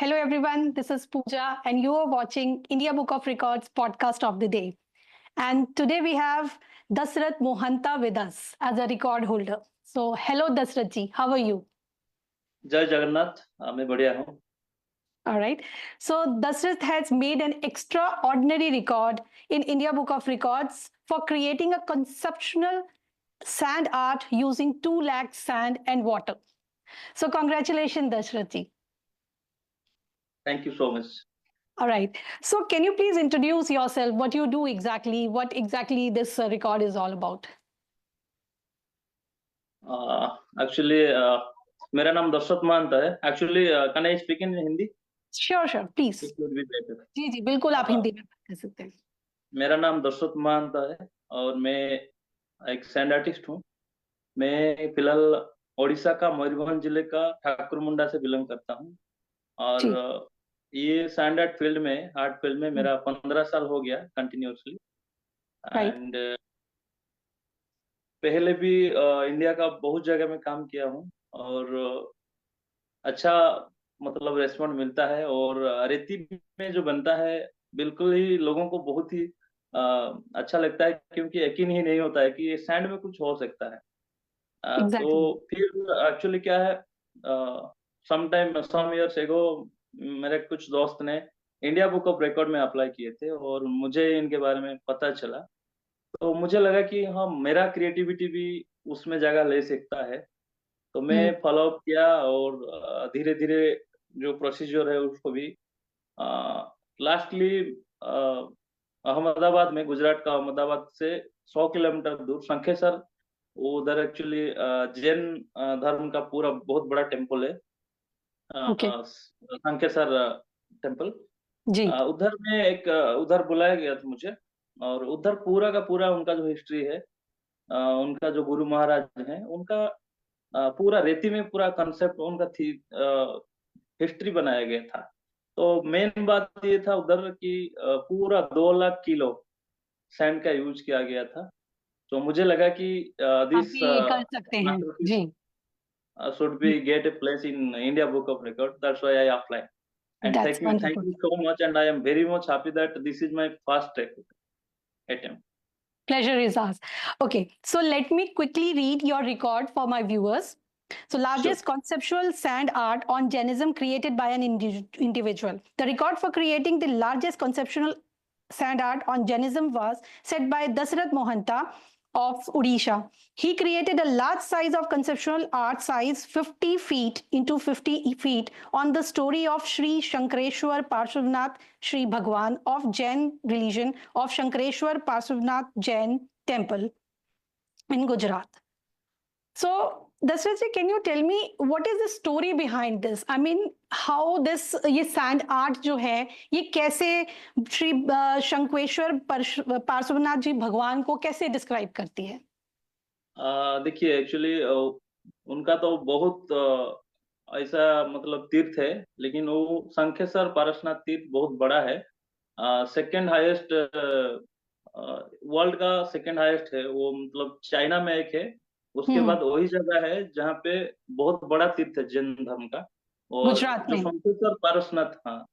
Hello, everyone. This is Pooja, and you are watching India Book of Records podcast of the day. And today we have Dasrath Mohanta with us as a record holder. So, hello, Dasrath ji. How are you? जय जगन्नाथ। मैं बढ़िया हूँ। All right. So, Dasrath has made an extraordinary record in India Book of Records for creating a conceptual sand art using 2 lakh sand and water. So, congratulations, Dasrath ji. Thank you so much. All right. So, can you please introduce yourself? What you do exactly? What exactly this record is all about? Actually, मेरा नाम दशरथ महंत है। Actually, can I speak in Hindi? Sure, sure. Please. It would be better. जी जी बिल्कुल आप हिंदी में बात कर सकते हैं। मेरा नाम दशरथ महंत है और मैं एक सैंड आर्टिस्ट हूँ। मैं फिलहाल ओडिशा का मयूरभंज जिले का ठाकुरमुंडा से बिलोंग करता हूँ और जी। ये सैंड आर्ट फील्ड में मेरा 15 साल हो गया कंटिन्यूअसली। राइट। एंड पहले भी इंडिया का बहुत जगह में काम किया हूँ और अच्छा मतलब रेस्पॉन्ड मिलता है और रेती में जो बनता है बिल्कुल ही लोगों को बहुत ही अच्छा लगता है क्योंकि यकीन ही नहीं होता है कि ये सैंड में कुछ हो सकता है। तो एग्जैक्टली। फिर एक्चुअली क्या है, सम इयर्स एगो मेरे कुछ दोस्त ने इंडिया बुक ऑफ रिकॉर्ड में अप्लाई किए थे और मुझे इनके बारे में पता चला। तो मुझे लगा कि हाँ मेरा क्रिएटिविटी भी उसमें जगह ले सकता है। तो मैं फॉलो अप किया और धीरे धीरे जो प्रोसीजर है उसको भी लास्टली अहमदाबाद में, गुजरात का अहमदाबाद से 100 किलोमीटर दूर शंखेश्वर, उधर एक्चुअली जैन धर्म का पूरा बहुत बड़ा टेम्पल है, ओके। शंखेश्वर टेम्पल। जी। उधर में एक उधर बुलाया गया था मुझे और उधर पूरा का पूरा उनका जो हिस्ट्री है, उनका जो गुरु महाराज हैं उनका पूरा रेती में पूरा कंसेप्ट उनका थी, हिस्ट्री बनाया गया था। तो मेन बात ये था उधर कि पूरा 2 लाख किलो सैंड का यूज किया गया था। तो मुझे लगा कि आप दिस भी कर सकते हैं। masterpiece जी। should be get a place in India Book of Record. That's why I applied. And that's thank wonderful. you so much, and I am very much happy that this is my first attempt. Pleasure is ours. Okay, so let me quickly read your record for my viewers. So, largest conceptual sand art on Jainism created by an individual. The record for creating the largest conceptual sand art on Jainism was set by Dasrath Mohanta of Odisha. He created a large size of conceptual art size 50 feet into 50 feet on the story of Sri Shankareshwar Parshvanath Sri Bhagwan of Jain religion of Shankareshwar Parshvanath Jain temple in Gujarat. So, Dasrath, can you tell me what is the story behind this? I mean, how this ये sand art जो है ये कैसे श्री शंकरेश्वर पार्श्वनाथ जी भगवान को कैसे describe करती है? देखिए एक्चुअली उनका तो बहुत ऐसा मतलब तीर्थ है, लेकिन वो शंखेश्वर पारसनाथ तीर्थ बहुत बड़ा है। सेकंड हाईएस्ट, वर्ल्ड का सेकंड हाईएस्ट है वो, मतलब चाइना में एक है, उसके बाद वही जगह है जहाँ पे बहुत बड़ा तीर्थ है जैन धर्म का। और गुजरात जो में। शंखेश्वर पारसनाथ, हाँ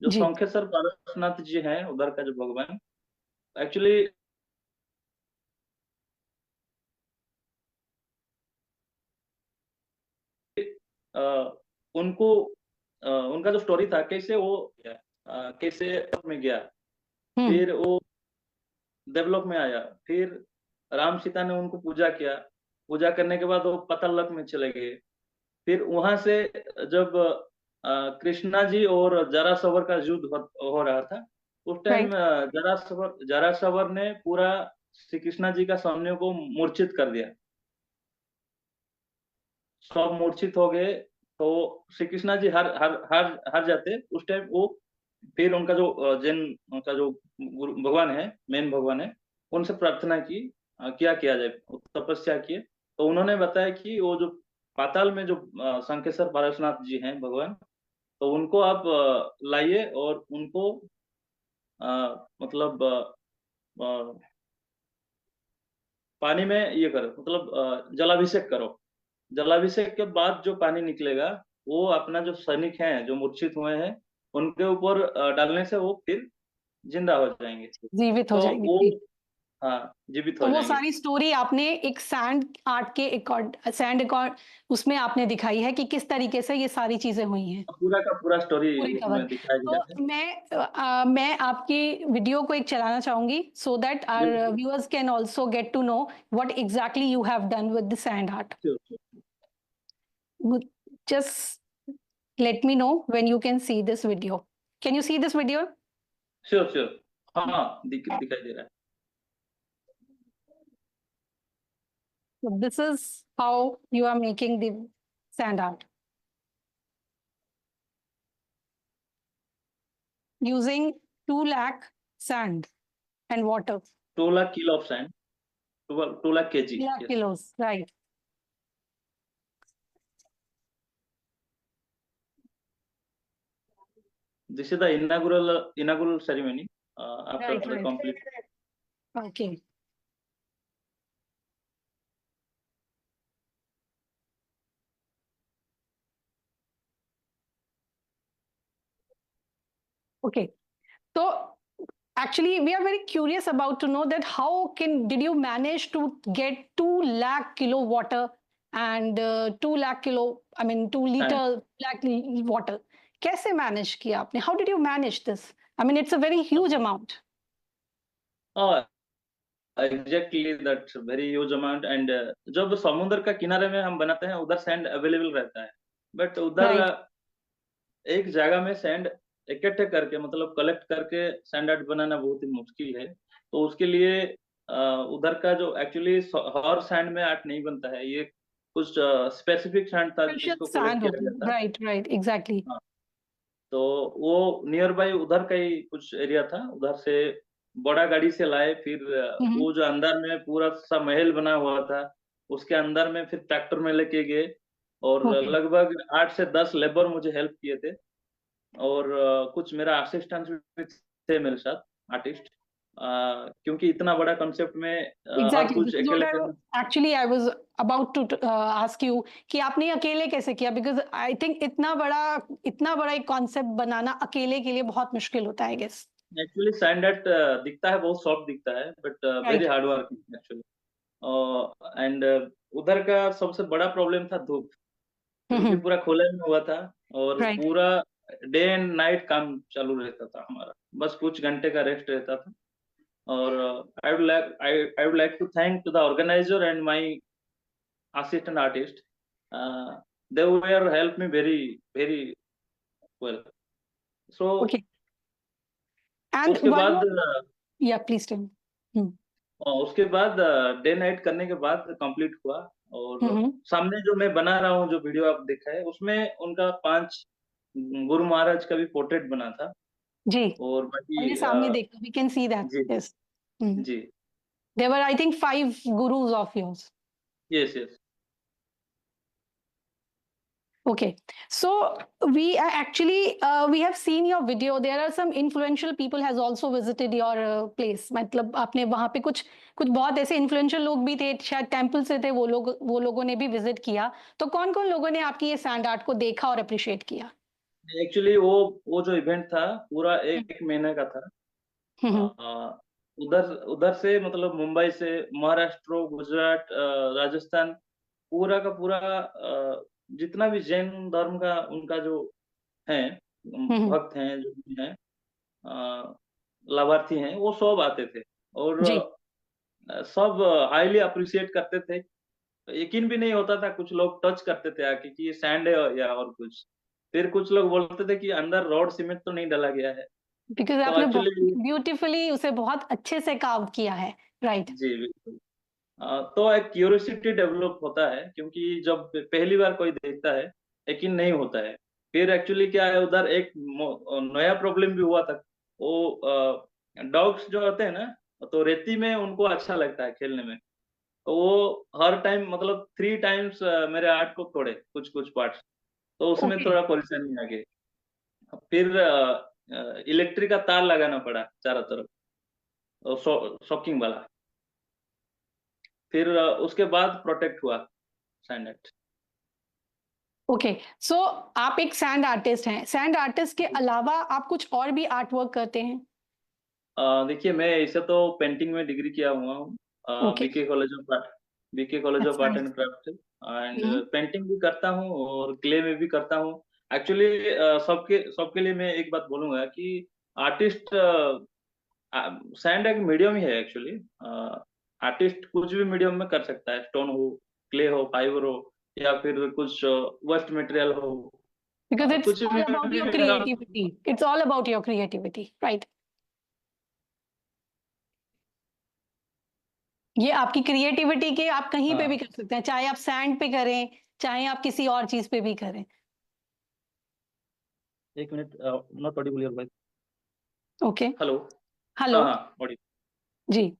जो जी। शंखेश्वर पारसनाथ जी हैं उधर का जो भगवान एक्चुअली उनको उनका जो स्टोरी था कैसे वो कैसे में गया, फिर वो डेवलप में आया, फिर राम सीता ने उनको पूजा किया, पूजा करने के बाद वो पतालक में चले गए। फिर वहां से जब कृष्णा जी और जरासवर का युद्ध हो रहा था, उस टाइम जरासवर ने पूरा श्री कृष्णा जी का सैन्य को मूर्छित कर दिया, सब मूर्छित हो गए। तो श्री कृष्णा जी हार जाते उस टाइम वो, फिर उनका जो जैन उनका जो गुरु भगवान है, मेन भगवान है, उनसे प्रार्थना की क्या किया जाए, तपस्या किए। तो उन्होंने बताया कि वो जो पाताल में जो शंखेश्वर पारसनाथ जी हैं भगवान, तो उनको आप लाइए और उनको मतलब पानी में ये करो, मतलब जलाभिषेक करो। जलाभिषेक के बाद जो पानी निकलेगा वो अपना जो सैनिक हैं, जो मूर्छित हुए हैं, उनके ऊपर डालने से वो फिर जिंदा हो जाएंगे। जीवित हो तो जाएंगे, वो, जी। हाँ, जीवित तो हो वो जाएंगे। सारी स्टोरी आपने एक सैंड आर्ट के सैंड उसमें आपने दिखाई है कि किस तरीके से ये सारी चीजें हुई हैं, पूरा का पूरा स्टोरी पूरे कवर। उसमें दिखाया गया है। तो मैं आपकी वीडियो को एक चलाना चाहूंगी सो दैट आवर बिल्कुल। Viewers can also get to know what exactly you have done with the sand art. Sure, sure, Just let me know when you can see this video. Can you see this video? Sure, sure. हाँ, दिखाई दे रहा है। So this is how you are making the sand art. Using 2 lakh sand and water. 2 lakh kilo of sand, 2 lakh KG, 2 lakh yes. kilos, right. This is the inaugural ceremony after Right, the right. complete. Okay. Okay. So actually, we are very curious about to know that how did you manage to get 2 lakh kilo water and 2 lakh kilo, I mean 2 And liter water? कैसे manage किया आपने? How did you manage this? I mean, it's a very huge amount. oh, exactly that very huge amount and जब समुद्र का किनारे में हम बनाते हैं उधर सैंड अवेलेबल रहता है, बट उधर Right. एक जगह में सैंड इकट्ठे करके मतलब कलेक्ट करके सैंड आर्ट बनाना बहुत ही मुश्किल है। तो उसके लिए उधर का जो एक्चुअली हर सैंड में आर्ट नहीं बनता है, ये कुछ स्पेसिफिक सैंड था Precious जिसको कलेक्ट sand किया होती गया है। था। Right, right, exactly. हाँ, तो वो नियर बाय उधर का ही कुछ एरिया था, उधर से बड़ा गाड़ी से लाए, फिर Mhm. वो जो अंदर में पूरा सा महल बना हुआ था, उसके अंदर में फिर ट्रैक्टर में लेके गए और Okay. लगभग 8 से 10 लेबर मुझे हेल्प किए थे और कुछ मेरा असिस्टेंट भी थे मेरे साथ, आर्टिस्ट। क्योंकि इतना बड़ा कंसेप्ट में हर Exactly. कुछ This is what अकेले करना। I was about to ask you कि आपने अकेले कैसे किया? Because I think इतना बड़ा एक कॉन्सेप्ट बनाना अकेले के लिए बहुत मुश्किल होता है, I guess. Actually sand art दिखता है, बहुत सॉफ्ट दिखता है, but very Right. Hard working actually. And उधर का सबसे बड़ा प्रॉब्लम था धूप, क्योंकि Mhm. पूरा खुले में हुआ था और Right. पूरा डे एंड नाइट काम चालू रहता था हमारा, बस कुछ घंटे का रेस्ट रहता था। और I would like to thank to the organizer and my assistant artist. They were helped me very well. So Okay. And उसके one बाद more, yeah, please tell me. Hmm. उसके बाद डे नाइट करने के बाद कंप्लीट हुआ और हम्म। सामने जो मैं बना रहा हूँ, जो वीडियो आप देखा है, उसमें उनका 5 गुरु महाराज का भी पोर्ट्रेट बना था जी, और हमने बाकी सामने देखा, we can see that. जी, Yes. जी, There were, I think, 5 gurus of yours. Yes, yes. Okay, so we actually we have seen your video. There are some influential people has also visited your place. मतलब आपने वहाँ पे कुछ कुछ बहुत ऐसे influential लोग भी थे, शायद टेम्पल से थे वो लोगों ने भी विजिट किया। तो कौन-कौन लोगों ने आपकी ये सैंड आर्ट को देखा और अप्रिशिएट किया? एक्चुअली वो जो इवेंट था पूरा हुँ, 1 महीने का था। हुँ, हुँ, अ, उधर उधर से मतलब मुंबई से महाराष्ट्र, गुजरात, राजस्थान, पूरा का पूरा जितना भी जैन धर्म का उनका जो है, हुँ, हुँ, भक्त हैं, जो भी हैं, लाभार्थी हैं, वो सब आते थे और जी, सब हाईली अप्रिशिएट करते थे। यकीन भी नहीं होता था, कुछ लोग टच करते थे आके कि ये सैंड है या और कुछ। फिर कुछ लोग बोलते थे कि अंदर रॉड सीमेंट तो नहीं डाला गया है। बिकॉज़ तो आपने बहुत एक्चुअली ब्यूटीफुली उसे बहुत अच्छे से कार्व किया है, राइट? जी, बिल्कुल। तो एक क्यूरियोसिटी डेवलप होता है, क्योंकि जब पहली बार कोई देखता है, यकीन नहीं होता है। फिर एक्चुअली क्या है, उधर एक नया प्रॉब्लम भी हुआ था। वो डॉग्स जो होते हैं ना, तो रेती में उनको अच्छा लगता है खेलने में। तो वो हर टाइम मतलब 3 टाइम्स मेरे आर्ट को तोड़े कुछ-कुछ पार्ट्स। तो उसमें ओके, थोड़ा परेशानी आ गई। फिर इलेक्ट्रिक का तार लगाना पड़ा चारों तरफ, शॉकिंग वाला। फिर उसके बाद प्रोटेक्ट हुआ सैंड नेट। ओके, सो आप एक सैंड आर्टिस्ट हैं। सैंड आर्टिस्ट के अलावा आप कुछ और भी आर्ट वर्क करते हैं? देखिए मैं ऐसे तो पेंटिंग में डिग्री किया हुआ हूँ okay, BK college of art, BK college of that's art nice. And craft and hmm, painting भी करता हूँ और क्ले में भी करता हूँ। एक्चुअली सबके सबके लिए मैं एक बात बोलूँगा कि आर्टिस्ट सैंड एक मीडियम ही है एक्चुअली। आर्टिस्ट कुछ भी मीडियम में कर सकता है, स्टोन हो, क्ले हो, फाइबर हो या फिर कुछ वेस्ट मटेरियल हो। बिकॉज़ इट्स कुछ ऑल भी अबाउट योर मेरा creativity, it's all about your creativity, right? ये आपकी क्रिएटिविटी के आप कहीं पे भी हाँ, कर सकते हैं, चाहे आप सैंड पे करें, चाहे आप किसी और चीज़ पे भी करें। 1 minute not Audible your voice. Okay, hello? Hello, हाँ, हाँ, ऑडिबल। जी।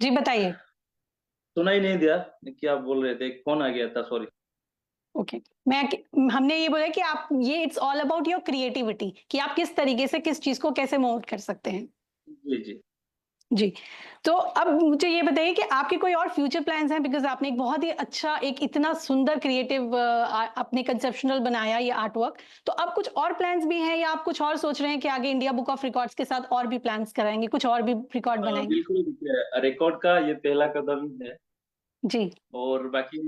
जी, बताइए। सुनाई नहीं दिया, क्या बोल रहे थे? एक फ़ोन आ गया था, सॉरी। ओके, हमने ये बोला कि आप ये it's all about your creativity कि आप किस तरीके से किस चीज़ को कैसे मोल्ड कर सकते हैं। जी, जी। जी, तो अब मुझे ये बताइए कि आपके कोई और फ्यूचर प्लान्स हैं? बिकॉज़ आपने एक बहुत ही अच्छा एक इतना सुंदर क्रिएटिव आपने कंसेप्शनल बनाया ये आर्ट वर्क, तो अब कुछ और प्लान्स भी हैं या आप कुछ और सोच रहे हैं कि आगे इंडिया बुक ऑफ रिकॉर्ड्स के साथ और भी प्लान्स कराएँगे, कुछ और भी रिकॉर्ड बनाएँगे? बिल्कुल देखिए रिकॉर्ड का ये पहला कदम ही है जी, और बाकी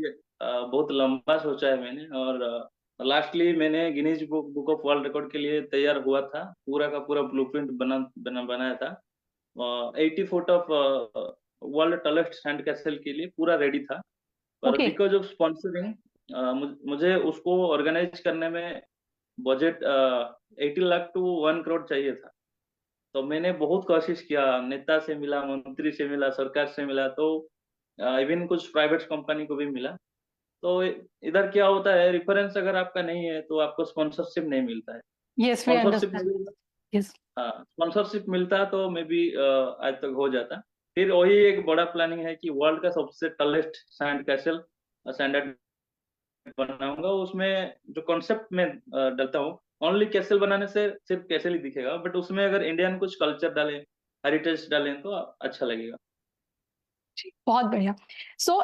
बहुत लंबा सोचा है मैंने और लास्टली मैंने Guinness book of world record के लिए तैयार हुआ था। पूरा का पूरा ब्लूप्रिंट बनाया था। 80 foot of world tallest sand castle के लिए पूरा रेडी था। पर ओके, बिकॉज़ ऑफ स्पॉन्सरिंग मुझे उसको ऑर्गेनाइज़ करने में बजट 80 लाख टू 1 करोड़ चाहिए था। तो मैंने बहुत कोशिश किया, नेता से मिला, मंत्री से मिला, सरकार से मिला तो इवन कुछ प्राइवेट कंपनी को भी मिला। तो इधर क्या होता है रेफरेंस अगर आपका नहीं है तो आपको स्पॉन्सरशिप नहीं मिलता है। येस वी स्पॉन्सरशिप अंडरस्टैंड, मिलेगा येस, हाँ, स्पॉन्सरशिप मिलता तो मे बी आज तक हो जाता। फिर वही एक बड़ा प्लानिंग है कि वर्ल्ड का सबसे टॉलेस्ट सैंड कैसल सैंड बनाऊँगा, उसमें जो कॉन्सेप्ट मैं डालता हूँ, ओनली कैसल बनाने से सिर्फ कैसल ही दिखेगा, बट उसमें अगर इंडियन कुछ कल्चर डालें, हेरिटेज डालें तो अच्छा लगेगा। जी, बहुत बढ़िया। So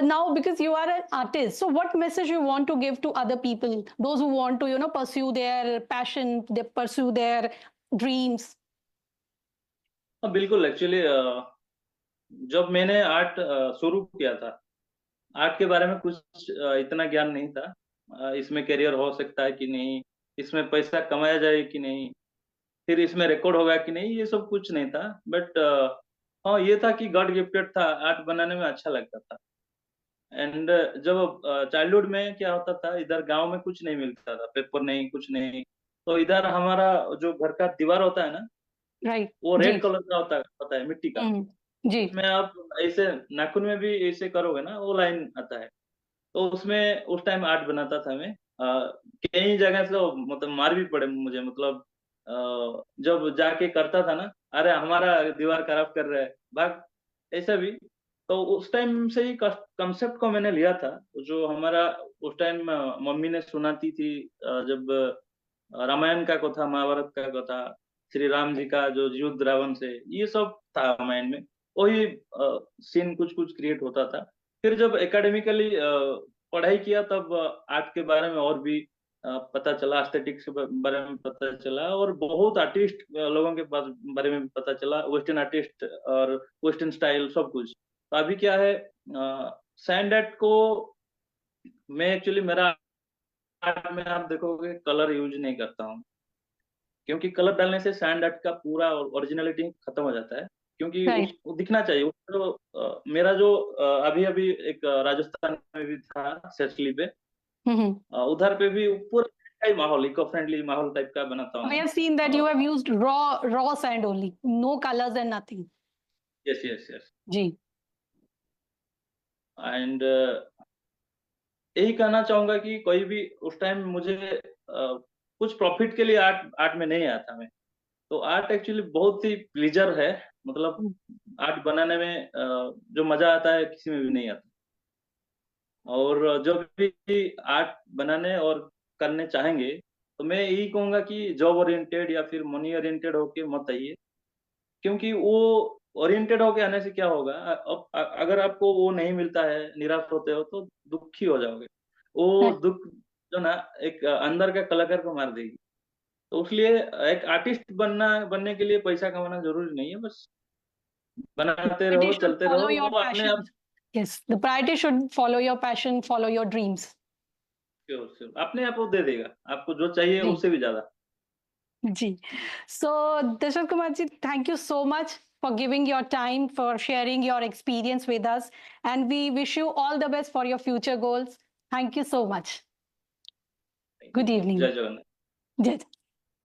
now because you are an artist, so what message you want to give to other people, those who want to pursue their passion, they pursue their dreams? हाँ, बिल्कुल एक्चुअली जब मैंने आर्ट शुरू किया था, आर्ट के बारे में कुछ इतना ज्ञान नहीं था। इसमें करियर हो सकता है कि नहीं, इसमें पैसा कमाया जाए कि नहीं, फिर इसमें रिकॉर्ड होगा कि नहीं, ये सब कुछ नहीं था। बट हाँ, ये था कि गॉड गिफ्टेड था, आर्ट बनाने में अच्छा लगता था। एंड जब चाइल्डहुड में क्या होता था, इधर गाँव में कुछ नहीं मिलता था, पेपर नहीं, कुछ नहीं। तो इधर हमारा जो घर का दीवार होता है ना, राइट, वो जी, रेड कलर का होता है, मिट्टी का। हुँ, जी, उसमें आप ऐसे नाखून में भी ऐसे करोगे ना, वो लाइन आता है। तो उसमें उस टाइम आर्ट बनाता था मैं। कई जगह से तो मतलब मार भी पड़े मुझे मतलब जब जाके करता था ना, "अरे! हमारा दीवार खराब कर रहा है, भाग!" ऐसा भी। तो उस टाइम से ही कस कांसेप्ट को मैंने लिया था, जो हमारा उस टाइम मम्मी ने सुनाती थी जब रामायण का कथा, महाभारत का कथा, श्री राम जी का जो युद्ध रावण से, ये सब था माइंड में। वही सीन कुछ-कुछ क्रिएट होता था। फिर जब एकेडमिकली पढ़ाई किया तब आर्ट के बारे में और भी पता चला, एस्थेटिक्स के बारे में पता चला और बहुत आर्टिस्ट लोगों के पास बारे में पता चला, वेस्टर्न आर्टिस्ट और वेस्टर्न स्टाइल सब कुछ। तो अभी क्या है सैंड आर्ट को मैं एक्चुअली मेरा आर्ट में आप देखोगे कलर यूज़ नहीं करता हूँ। क्योंकि कलर डालने से सैंड आर्ट का पूरा ओरिजिनैलिटी खत्म हो जाता है। क्योंकि राइट, उसको दिखना चाहिए। उसको मेरा जो अभी-अभी एक राजस्थान में भी था सेसली पे हुँ, हुँ। उधर पे भी पूरा का ही माहौल इको फ्रेंडली माहौल टाइप का बनाता हूँ We मैं। have seen that you have used raw sand only, no colors and nothing. Yes, yes, yes जी, एंड यही कहना चाहूँगा कि कोई भी उस टाइम मुझे कुछ प्रॉफिट के लिए आर्ट आर्ट में नहीं आया था मैं। तो आर्ट एक्चुअली बहुत ही प्लेज़र है। मतलब हुँ, आर्ट बनाने में जो मज़ा आता है किसी में भी नहीं आता। और जब भी आर्ट बनाने और करने चाहेंगे, तो मैं यही कहूँगा कि जॉब ओरिएंटेड या फिर मनी ओरिएंटेड होके मत आइए। क्योंकि वो ओरिएंटेड होके आने से क्या होगा अगर आपको वो नहीं मिलता है, निराश होते हो तो दुखी हो जाओगे। वो राइट, दुःख जो ना एक अंदर के कलाकार को मार देगी। तो इसलिए एक आर्टिस्ट बनने के लिए पैसा कमाना ज़रूरी नहीं है, बस बनाते Priority रहो, should चलते follow रहो, your वो अपने passion. आप Yes, the priority should follow your passion, follow your dreams. Sure, sure, अपने आप वो दे देगा, आपको जो चाहिए जी, उससे भी ज़्यादा। जी। So, Dashrath Kumar ji, thank you so much for giving your time, for sharing your experience with us, and we wish you all the best for your future goals. Thank you so much. Thank Good you. evening. जय Jagannath. Jai.